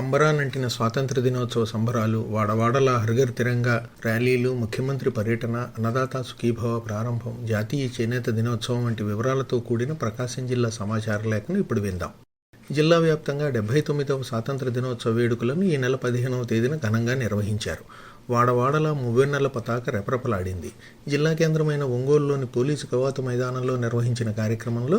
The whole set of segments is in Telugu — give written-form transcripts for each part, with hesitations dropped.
అంబరానంటిన స్వాతంత్ర దినోత్సవ సంబరాలు, వాడవాడలా హర్ఘర్ తిరంగా ర్యాలీలు, ముఖ్యమంత్రి పర్యటన, అన్నదాత సుఖీభవ ప్రారంభం, జాతీయ చేనేత దినోత్సవం వంటి వివరాలతో కూడిన ప్రకాశం జిల్లా సమాచార లేఖను ఇప్పుడు విందాం. జిల్లా వ్యాప్తంగా 79వ స్వాతంత్ర దినోత్సవ వేడుకలను ఈ నెల 15వ తేదీన ఘనంగా నిర్వహించారు. వాడవాడలా మువ్వెన్నెల పతాక రెపరెపలాడింది. జిల్లా కేంద్రమైన ఒంగోలులోని పోలీసు కవాతు మైదానంలో నిర్వహించిన కార్యక్రమంలో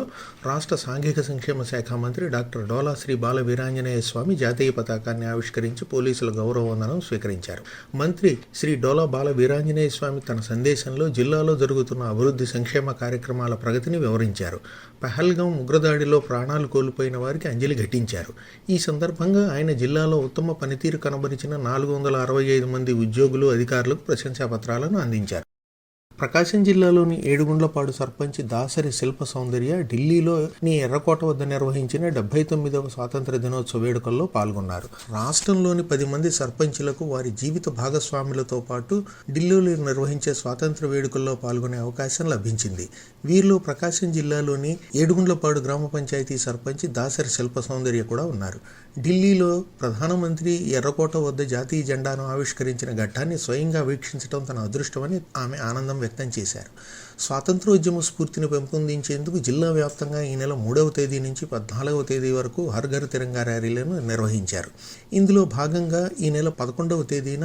రాష్ట్ర సాంఘిక సంక్షేమ శాఖ మంత్రి డాక్టర్ డోలా శ్రీ బాల వీరాంజనేయ స్వామి జాతీయ పతాకాన్ని ఆవిష్కరించి పోలీసుల గౌరవ వందనం స్వీకరించారు. మంత్రి శ్రీ డోలా బాల వీరాంజనేయ స్వామి తన సందేశంలో జిల్లాలో జరుగుతున్న అభివృద్ధి సంక్షేమ కార్యక్రమాల ప్రగతిని వివరించారు. పహల్గాం ఉగ్రదాడిలో ప్రాణాలు కోల్పోయిన వారికి అంజలి ఘటించారు. ఈ సందర్భంగా ఆయన జిల్లాలో ఉత్తమ పనితీరు కనబరిచిన 465 మంది ఉద్యోగులు, అధికారులకు ప్రశంసాపత్రాలను అందించారు. ప్రకాశం జిల్లాలోని ఏడుగుండ్లపాడు సర్పంచ్ దాసరి శిల్ప సౌందర్య ఢిల్లీలోని ఎర్రకోట వద్ద నిర్వహించిన 79వ స్వాతంత్ర దినోత్సవ వేడుకల్లో పాల్గొన్నారు. రాష్ట్రంలోని 10 మంది సర్పంచులకు వారి జీవిత భాగస్వాములతో పాటు ఢిల్లీలో నిర్వహించే స్వాతంత్ర వేడుకల్లో పాల్గొనే అవకాశం లభించింది. వీరిలో ప్రకాశం జిల్లాలోని ఏడుగుండ్లపాడు గ్రామ పంచాయతీ సర్పంచ్ దాసరి శిల్ప సౌందర్య కూడా ఉన్నారు. ఢిల్లీలో ప్రధానమంత్రి ఎర్రకోట వద్ద జాతీయ జెండాను ఆవిష్కరించిన ఘట్టాన్ని స్వయంగా వీక్షించడం తన అదృష్టమని ఆమె ఆనందం వ్యక్తం చేశారు. స్వాతంత్రోద్యమ స్ఫూర్తిని పెంపొందించేందుకు జిల్లా వ్యాప్తంగా ఈ నెల 3వ తేదీ నుంచి 14వ తేదీ వరకు హర్ఘర్ తిరంగా ర్యాలీలను నిర్వహించారు. ఇందులో భాగంగా ఈ నెల 11వ తేదీన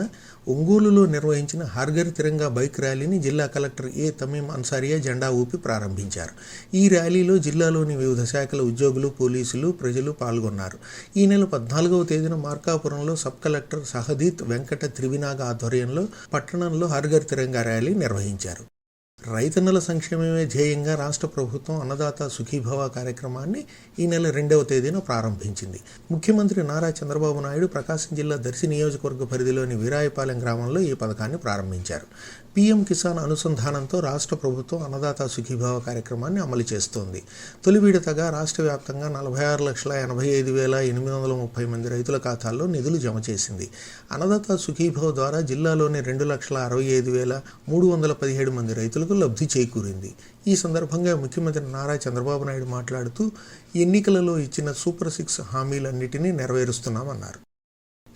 ఒంగోలులో నిర్వహించిన హర్ఘర్ తిరంగా బైక్ ర్యాలీని జిల్లా కలెక్టర్ ఏ తమీం అన్సారియా జెండా ఊపి ప్రారంభించారు. ఈ ర్యాలీలో జిల్లాలోని వివిధ శాఖల ఉద్యోగులు, పోలీసులు, ప్రజలు పాల్గొన్నారు. ఈ నెల 14వ తేదీన మార్కాపురంలో సబ్ కలెక్టర్ సహదీత్ వెంకట త్రివినాగ ఆధ్వర్యంలో పట్టణంలో హర్ఘర్ తిరంగా ర్యాలీ నిర్వహించారు. రైతన్నల సంక్షేమమే ధ్యేయంగా రాష్ట్ర ప్రభుత్వం అన్నదాత సుఖీభవ కార్యక్రమాన్ని ఈ నెల 2వ తేదీన ప్రారంభించింది. ముఖ్యమంత్రి నారా చంద్రబాబు నాయుడు ప్రకాశం జిల్లా దర్శి నియోజకవర్గ పరిధిలోని వీరాయపాలెం గ్రామంలో ఈ పథకాన్ని ప్రారంభించారు. పీఎం కిసాన్ అనుసంధానంతో రాష్ట్ర ప్రభుత్వం అన్నదాత సుఖీభవ కార్యక్రమాన్ని అమలు చేస్తోంది. తొలి విడతగా రాష్ట్ర వ్యాప్తంగా 46,85,830 మంది రైతుల ఖాతాల్లో నిధులు జమ చేసింది. అన్నదాత సుఖీభవ ద్వారా జిల్లాలోని 2,65,317 మంది రైతులకు లబ్ధి చేకూరింది. ఈ సందర్భంగా ముఖ్యమంత్రి నారా చంద్రబాబు నాయుడు మాట్లాడుతూ ఎన్నికలలో ఇచ్చిన సూపర్ 6 హామీలన్నిటినీ నెరవేరుస్తున్నామన్నారు.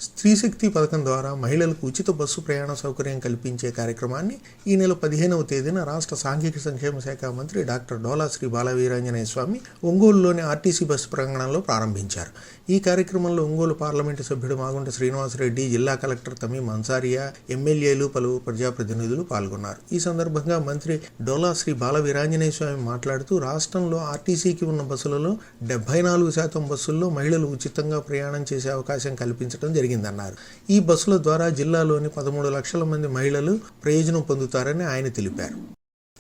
స్త్రీశక్తి పథకం ద్వారా మహిళలకు ఉచిత బస్సు ప్రయాణ సౌకర్యం కల్పించే కార్యక్రమాన్ని ఈ నెల 15వ తేదీన రాష్ట్ర సాంఘిక సంక్షేమ శాఖ మంత్రి డాక్టర్ డోలా శ్రీ బాల వీరాంజనేయ స్వామి ఒంగోలులోని ఆర్టీసీ బస్సు ప్రాంగణంలో ప్రారంభించారు. ఈ కార్యక్రమంలో ఒంగోలు పార్లమెంటు సభ్యుడు మాగుంట శ్రీనివాసరెడ్డి, జిల్లా కలెక్టర్ తమీం అన్సారియా, ఎమ్మెల్యేలు, పలువురు ప్రజాప్రతినిధులు పాల్గొన్నారు. ఈ సందర్భంగా మంత్రి డోలా శ్రీ బాల వీరాంజనేయ స్వామి మాట్లాడుతూ రాష్ట్రంలో ఆర్టీసీకి ఉన్న బస్సులలో 74% బస్సుల్లో మహిళలు ఉచితంగా ప్రయాణం చేసే అవకాశం కల్పించడం జరిగిందన్నారు. ఈ బస్సుల ద్వారా జిల్లాలోని 13 లక్షల మంది మహిళలు ప్రయోజనం పొందుతారని ఆయన తెలిపారు.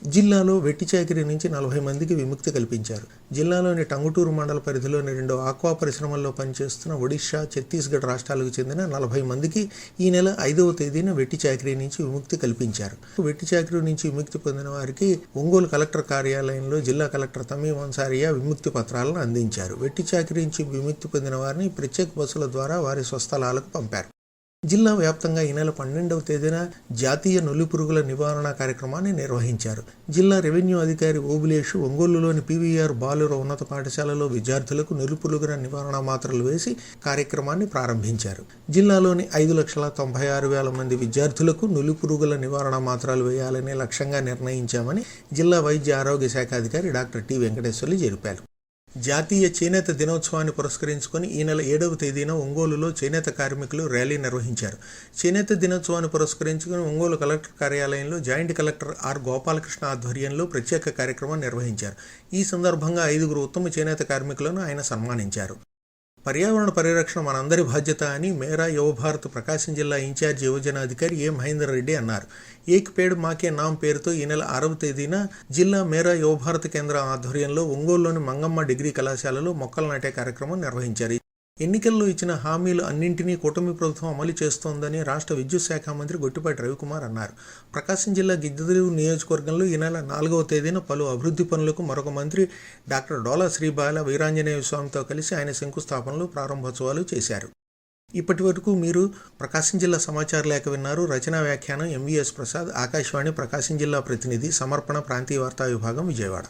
జిల్లాలో వెట్టి చాకిరీ నుంచి 40 మందికి విముక్తి కల్పించారు. జిల్లాలోని టంగుటూరు మండల పరిధిలోని 2 ఆక్వా పరిశ్రమల్లో పనిచేస్తున్న ఒడిషా, ఛత్తీస్గఢ్ రాష్ట్రాలకు చెందిన 40 మందికి ఈ నెల 5వ తేదీన వెట్టి చాకిరీ నుంచి విముక్తి కల్పించారు. వెట్టి చాకిరీ నుంచి విముక్తి పొందిన వారికి ఒంగోలు కలెక్టర్ కార్యాలయంలో జిల్లా కలెక్టర్ తమీం అన్సారియా విముక్తి పత్రాలను అందించారు. వెట్టి చాకిరీ నుంచి విముక్తి పొందిన వారిని ప్రత్యేక బస్సుల ద్వారా వారి స్వస్థలాలకు పంపారు. జిల్లా వ్యాప్తంగా ఈ నెల 12వ తేదీన జాతీయ నులిపురుగుల నివారణ కార్యక్రమాన్ని నిర్వహించారు. జిల్లా రెవెన్యూ అధికారి ఓబులేషు ఒంగోలులోని పీవీఆర్ బాలుర ఉన్నత పాఠశాలలో విద్యార్థులకు నులిపురుగుల నివారణ మాత్రలు వేసి కార్యక్రమాన్ని ప్రారంభించారు. జిల్లాలోని 5,96,000 మంది విద్యార్థులకు నులిపురుగుల నివారణ మాత్రలు వేయాలనే లక్ష్యంగా నిర్ణయించామని జిల్లా వైద్య ఆరోగ్య శాఖ అధికారి డాక్టర్ టి వెంకటేశ్వర్లు తెలిపారు. జాతీయ చేనేత దినోత్సవాన్ని పురస్కరించుకొని ఈ నెల 7వ తేదీన ఒంగోలులో చేనేత కార్మికులు ర్యాలీ నిర్వహించారు. చేనేత దినోత్సవాన్ని పురస్కరించుకొని ఒంగోలు కలెక్టర్ కార్యాలయంలో జాయింట్ కలెక్టర్ ఆర్ గోపాలకృష్ణ ఆధ్వర్యంలో ప్రత్యేక కార్యక్రమం నిర్వహించారు. ఈ సందర్భంగా 5 ఉత్తమ చేనేత కార్మికులను ఆయన సన్మానించారు. పర్యావరణ పరిరక్షణ మనందరి బాధ్యత అని మేరా యువభారత్ ప్రకాశం జిల్లా ఇన్ఛార్జి యువజన అధికారి ఏ మహేందర్ రెడ్డి అన్నారు. ఏక్ పేడ్ మాకే నామ్ పేరుతో ఈ నెల 6వ తేదీన జిల్లా మేరా యువభారత్ కేంద్రం ఆధ్వర్యంలో ఒంగోలులోని మంగమ్మ డిగ్రీ కళాశాలలో మొక్కలు నాటే కార్యక్రమం నిర్వహించారు. ఎన్నికల్లో ఇచ్చిన హామీలు అన్నింటినీ కూటమి ప్రభుత్వం అమలు చేస్తోందని రాష్ట్ర విద్యుత్ శాఖ మంత్రి గొట్టిపాటి రవికుమార్ అన్నారు. ప్రకాశం జిల్లా గిద్దలూరు నియోజకవర్గంలో ఈ నెల 4వ తేదీన పలు అభివృద్ధి పనులకు మరొక మంత్రి డాక్టర్ డోలా శ్రీ బాల వీరాంజనేయ స్వామితో కలిసి ఆయన శంకుస్థాపనలు, ప్రారంభోత్సవాలు చేశారు. ఇప్పటి వరకు మీరు ప్రకాశం జిల్లా సమాచార లేఖ విన్నారు. రచనా వ్యాఖ్యానం ఎంవీఎస్ ప్రసాద్. ఆకాశవాణి ప్రకాశం జిల్లా ప్రతినిధి. సమర్పణ ప్రాంతీయ వార్తా విభాగం, విజయవాడ.